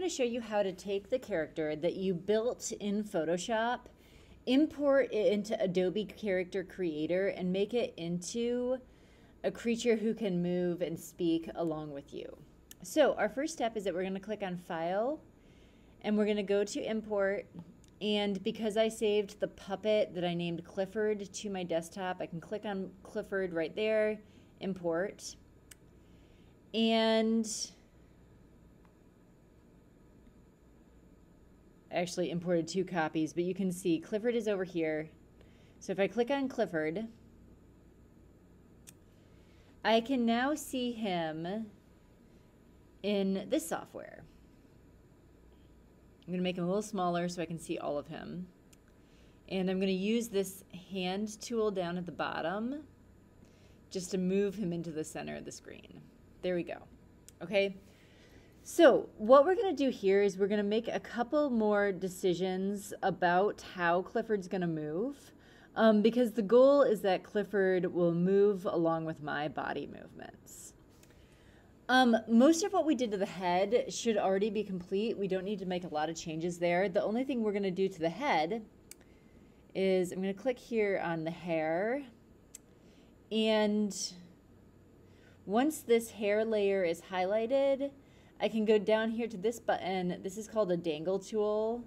going to show you how to take the character that you built in Photoshop, import it into Adobe Character Creator, and make it into a creature who can move and speak along with you. So our first step is that we're going to click on File, and we're going to go to Import. And because I saved the puppet that I named Clifford to my desktop, I can click on Clifford right there, Import. And I actually imported 2 copies, but you can see Clifford is over here. So if I click on Clifford, I can now see him in this software. I'm going to make him a little smaller so I can see all of him. And I'm going to use this hand tool down at the bottom just to move him into the center of the screen. There we go. Okay. So what we're going to do here is we're going to make a couple more decisions about how Clifford's going to move, because the goal is that Clifford will move along with my body movements. Most of what we did to the head should already be complete. We don't need to make a lot of changes there. The only thing we're going to do to the head is I'm going to click here on the hair, and once this hair layer is highlighted, I can go down here to this button. This is called a dangle tool.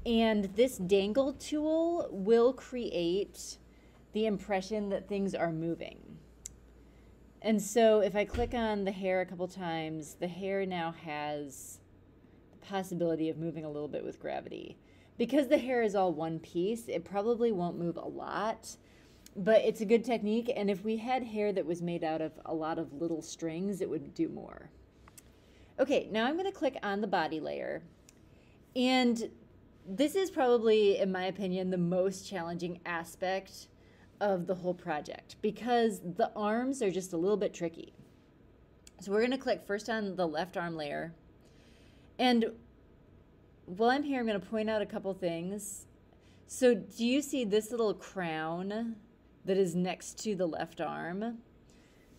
And this dangle tool will create the impression that things are moving. And so if I click on the hair a couple times, the hair now has the possibility of moving a little bit with gravity. Because the hair is all one piece, it probably won't move a lot, but it's a good technique. And if we had hair that was made out of a lot of little strings, it would do more. Okay, now I'm going to click on the body layer, and this is probably, in my opinion, the most challenging aspect of the whole project because the arms are just a little bit tricky. So we're going to click first on the left arm layer, and while I'm here, I'm going to point out a couple things. So do you see this little crown that is next to the left arm?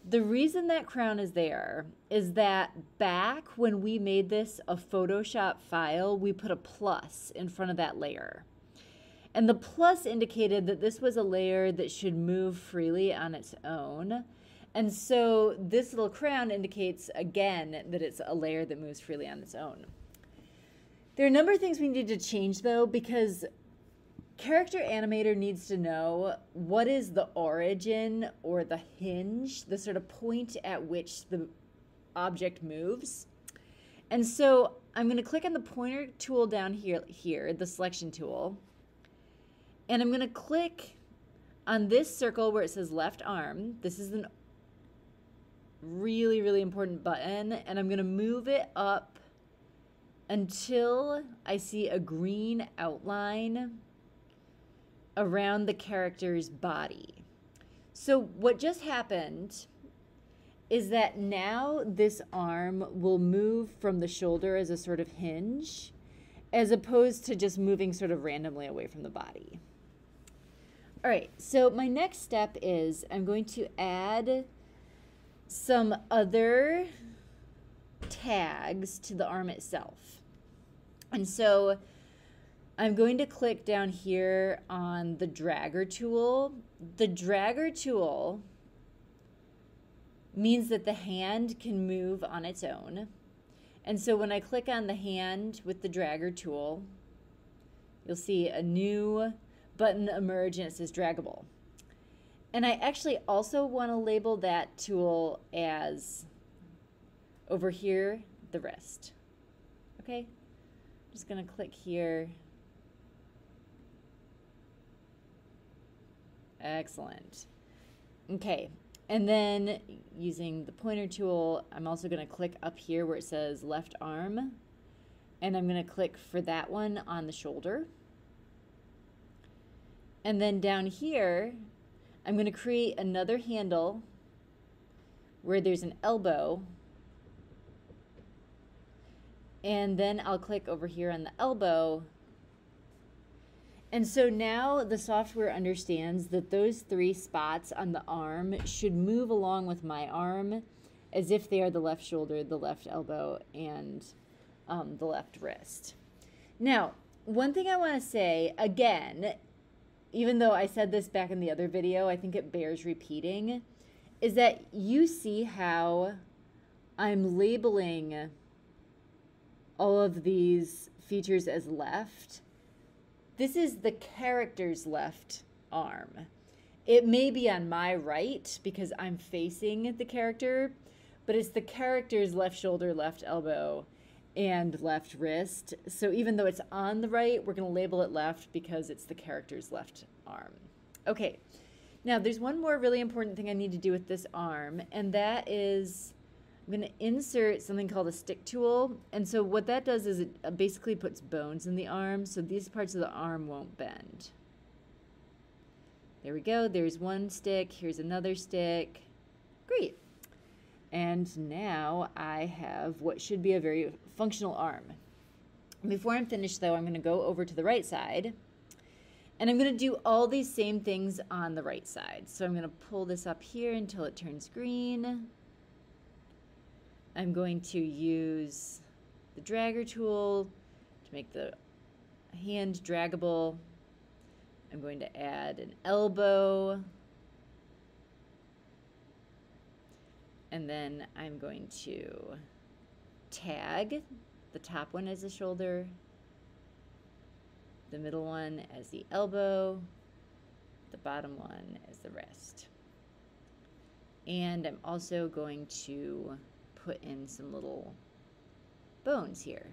The reason that crown is there is that back when we made this a Photoshop file, we put a plus in front of that layer. And the plus indicated that this was a layer that should move freely on its own. And so this little crown indicates, again, that it's a layer that moves freely on its own. There are a number of things we need to change, though, because Character Animator needs to know what is the origin or the hinge, the sort of point at which the object moves. And so I'm going to click on the pointer tool down here, the selection tool, and I'm going to click on this circle where it says left arm. This is a really, really important button, and I'm going to move it up until I see a green outline around the character's body. So what just happened is that now this arm will move from the shoulder as a sort of hinge, as opposed to just moving sort of randomly away from the body. All right, so my next step is I'm going to add some other tags to the arm itself. And so I'm going to click down here on the dragger tool. The dragger tool means that the hand can move on its own. And so when I click on the hand with the dragger tool, you'll see a new button emerge and it says draggable. And I actually also want to label that tool as over here, the wrist. Okay, I'm just going to click here. Excellent. Okay, and then using the pointer tool, I'm also going to click up here where it says left arm, and I'm going to click for that one on the shoulder. And then down here, I'm going to create another handle where there's an elbow, and then I'll click over here on the elbow. And so now the software understands that those 3 spots on the arm should move along with my arm as if they are the left shoulder, the left elbow, and the left wrist. Now, one thing I want to say, again, even though I said this back in the other video, I think it bears repeating, is that you see how I'm labeling all of these features as left. This is the character's left arm. It may be on my right because I'm facing the character, but it's the character's left shoulder, left elbow, and left wrist. So even though it's on the right, we're going to label it left because it's the character's left arm. Okay, now there's one more really important thing I need to do with this arm, and that is I'm going to insert something called a stick tool. And so what that does is it basically puts bones in the arm, so these parts of the arm won't bend. There we go. There's one stick. Here's another stick. Great. And now I have what should be a very functional arm. Before I'm finished, though, I'm going to go over to the right side. And I'm going to do all these same things on the right side. So I'm going to pull this up here until it turns green. I'm going to use the dragger tool to make the hand draggable. I'm going to add an elbow. And then I'm going to tag the top one as the shoulder, the middle one as the elbow, the bottom one as the wrist. And I'm also going to put in some little bones here,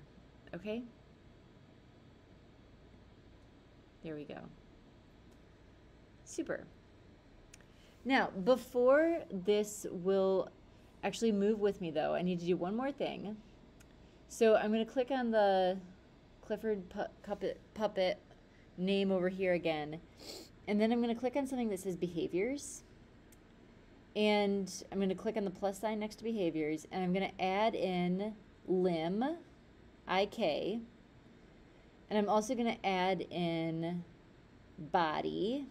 okay? There we go. Super. Now, before this will actually move with me, though, I need to do one more thing. So I'm going to click on the Clifford puppet name over here again, and then I'm going to click on something that says behaviors, and I'm going to click on the plus sign next to behaviors, and I'm going to add in limb, IK, and I'm also going to add in body.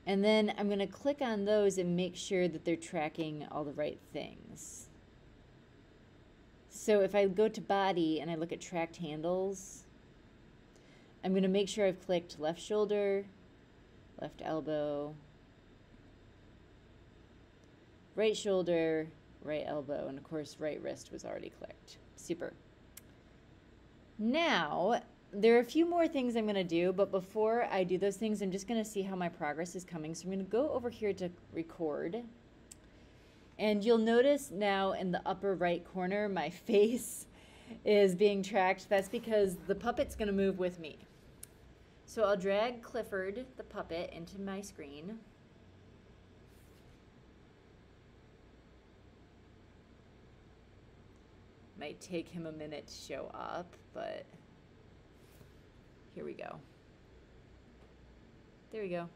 And then I'm going to click on those and make sure that they're tracking all the right things. So if I go to body and I look at tracked handles, I'm going to make sure I've clicked left shoulder, left elbow, right shoulder, right elbow, and of course right wrist was already clicked. Super. Now, there are a few more things I'm going to do, but before I do those things, I'm just going to see how my progress is coming. So I'm going to go over here to record. And you'll notice now in the upper right corner, my face is being tracked. That's because the puppet's going to move with me. So I'll drag Clifford, the puppet, into my screen. Might take him a minute to show up, but here we go. There we go.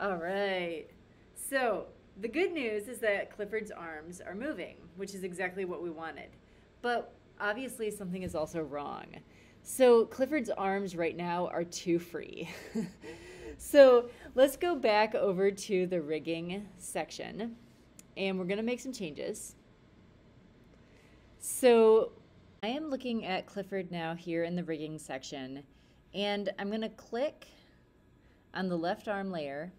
All right. So the good news is that Clifford's arms are moving, which is exactly what we wanted. But obviously something is also wrong. So Clifford's arms right now are too free. So let's go back over to the rigging section, and we're going to make some changes. So I am looking at Clifford now here in the rigging section, and I'm going to click on the left arm layer,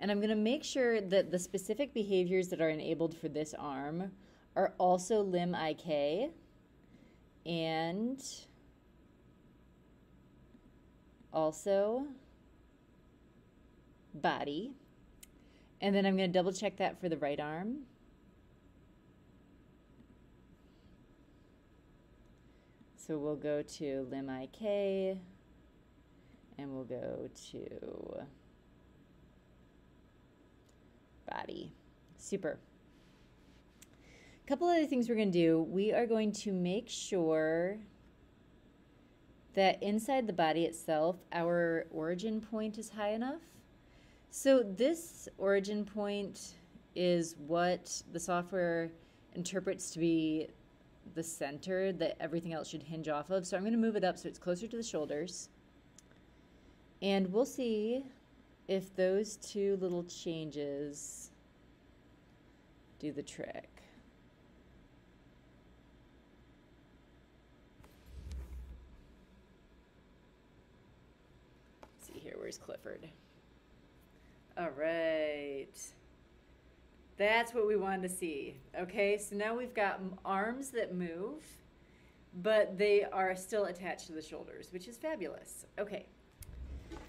and I'm going to make sure that the specific behaviors that are enabled for this arm are also limb IK and also body. And then I'm going to double check that for the right arm. So we'll go to limb IK and we'll go to body. Super. A couple other things we're going to do. We are going to make sure that inside the body itself, our origin point is high enough. So this origin point is what the software interprets to be the center that everything else should hinge off of. So I'm going to move it up so it's closer to the shoulders. And we'll see if those two little changes do the trick. Where's Clifford? All right. That's what we wanted to see. Okay, so now we've got arms that move, but they are still attached to the shoulders, which is fabulous. Okay,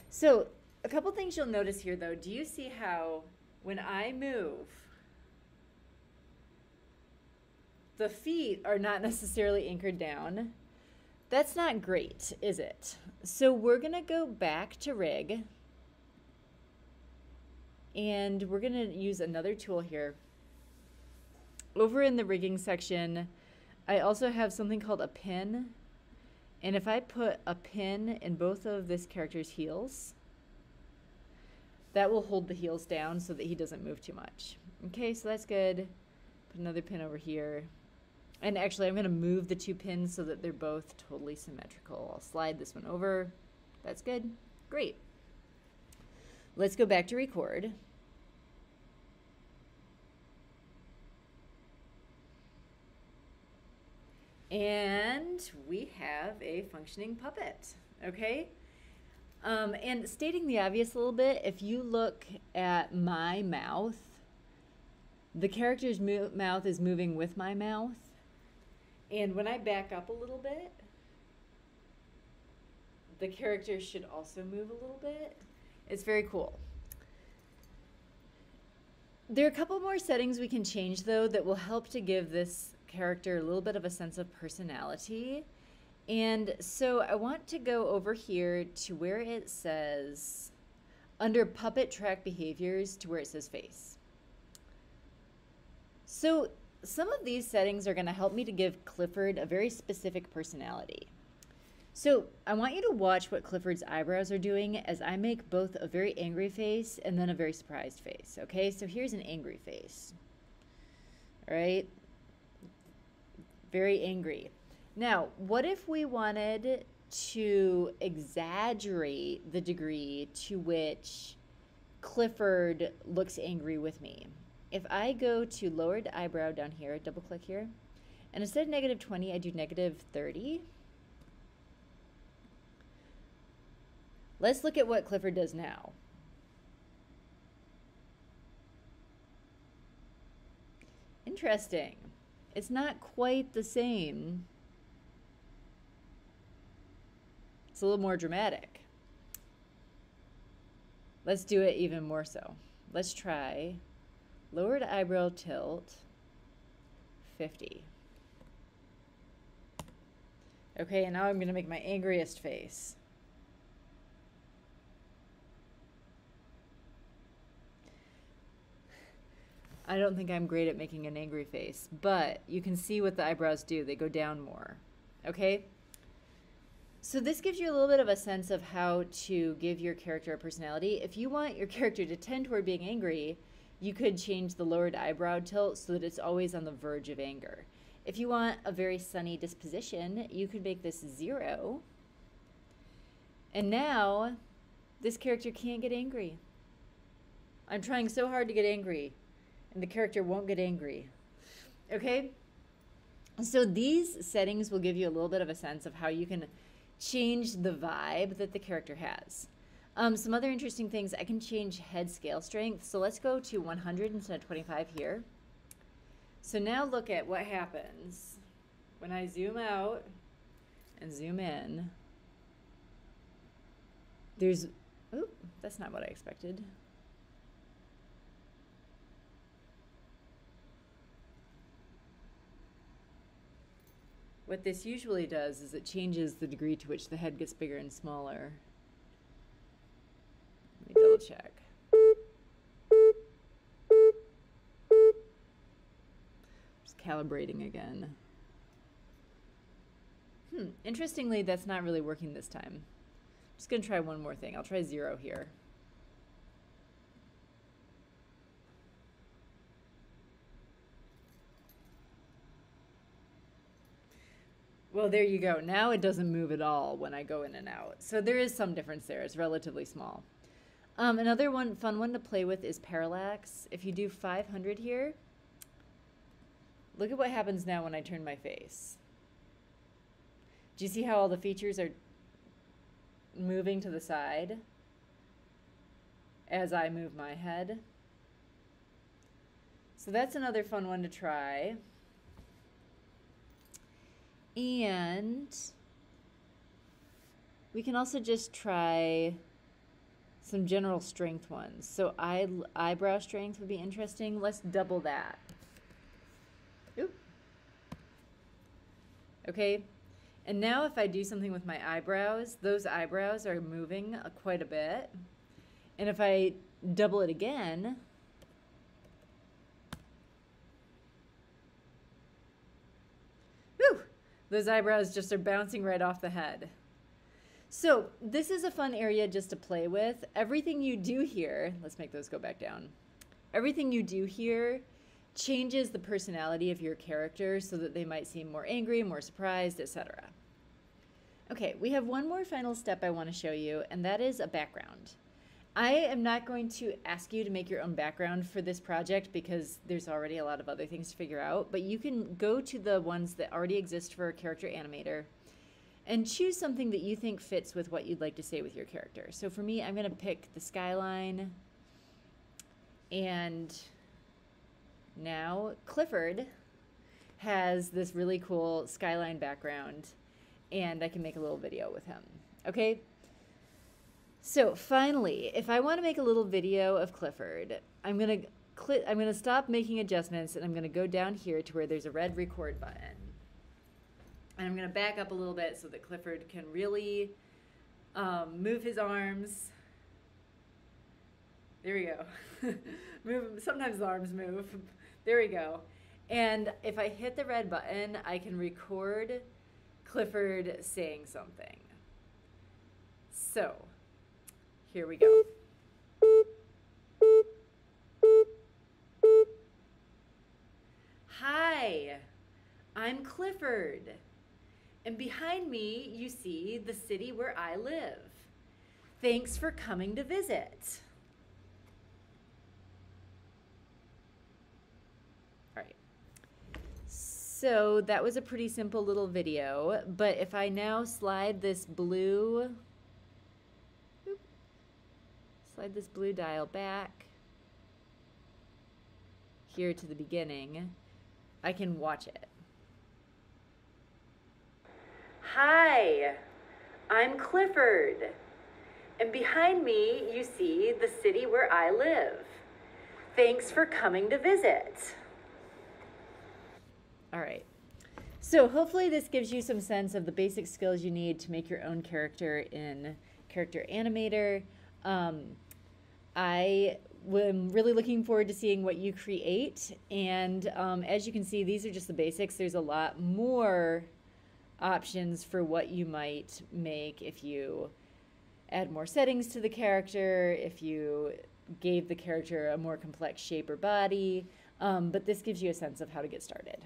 so a couple things you'll notice here, though. Do you see how when I move, the feet are not necessarily anchored down? That's not great, is it? So we're going to go back to rig. And we're going to use another tool here. Over in the rigging section, I also have something called a pin. And if I put a pin in both of this character's heels, that will hold the heels down so that he doesn't move too much. Okay, so that's good. Put another pin over here. And actually, I'm going to move the two pins so that they're both totally symmetrical. I'll slide this one over. That's good. Great. Let's go back to record. And we have a functioning puppet, okay? And stating the obvious a little bit, if you look at my mouth, the character's mouth is moving with my mouth. And when I back up a little bit, the character should also move a little bit. It's very cool. There are a couple more settings we can change, though, that will help to give this character a little bit of a sense of personality. And so I want to go over here to where it says, under puppet track behaviors, to where it says face. So some of these settings are going to help me to give Clifford a very specific personality. So I want you to watch what Clifford's eyebrows are doing as I make both a very angry face and then a very surprised face. Okay, so here's an angry face. All right, very angry. Now, what if we wanted to exaggerate the degree to which Clifford looks angry with me? If I go to lowered eyebrow down here, double click here, and instead of negative 20, I do negative 30. Let's look at what Clifford does now. Interesting. It's not quite the same. It's a little more dramatic. Let's do it even more so. Let's try lowered eyebrow tilt 50. Okay, and now I'm going to make my angriest face. I don't think I'm great at making an angry face, but you can see what the eyebrows do. They go down more, okay? So this gives you a little bit of a sense of how to give your character a personality. If you want your character to tend toward being angry, you could change the lowered eyebrow tilt so that it's always on the verge of anger. If you want a very sunny disposition, you could make this 0. And now, this character can't get angry. I'm trying so hard to get angry, and the character won't get angry. Okay? So these settings will give you a little bit of a sense of how you can change the vibe that the character has. Some other interesting things, I can change head scale strength. So let's go to 100 instead of 25 here. So now look at what happens when I zoom out and zoom in. There's, oop, that's not what I expected. What this usually does is it changes the degree to which the head gets bigger and smaller. Let me double check. Just calibrating again. Interestingly, that's not really working this time. I'm just going to try one more thing. I'll try 0 here. Well, there you go. Now it doesn't move at all when I go in and out. So there is some difference there. It's relatively small. Another fun one to play with is parallax. If you do 500 here, look at what happens now when I turn my face. Do you see how all the features are moving to the side? as I move my head. So that's another fun one to try. And we can also just try some general strength ones. So eyebrow strength would be interesting. Let's double that. Oop. Okay. And now if I do something with my eyebrows, those eyebrows are moving quite a bit. And if I double it again, whew, those eyebrows just are bouncing right off the head. So this is a fun area just to play with. Everything you do here, let's make those go back down. Everything you do here changes the personality of your character so that they might seem more angry, more surprised, etc. Okay, we have one more final step I want to show you, and that is a background. I am not going to ask you to make your own background for this project because there's already a lot of other things to figure out, but you can go to the ones that already exist for a character animator and choose something that you think fits with what you'd like to say with your character. So for me, I'm going to pick the skyline. And now Clifford has this really cool skyline background, and I can make a little video with him. Okay? So finally, if I want to make a little video of Clifford, I'm going to stop making adjustments, and I'm going to go down here to where there's a red record button. And I'm going to back up a little bit so that Clifford can really move his arms. There we go. Move. Sometimes the arms move. There we go. And if I hit the red button, I can record Clifford saying something. So, here we go. Hi, I'm Clifford. And behind me, you see the city where I live. Thanks for coming to visit. All right. So that was a pretty simple little video, but if I now slide this blue dial back here to the beginning, I can watch it. Hi, I'm Clifford, and behind me you see the city where I live. Thanks for coming to visit. All right, so hopefully this gives you some sense of the basic skills you need to make your own character in Character Animator. I am really looking forward to seeing what you create, and as you can see, these are just the basics. There's a lot more options for what you might make if you add more settings to the character, if you gave the character a more complex shape or body, but this gives you a sense of how to get started.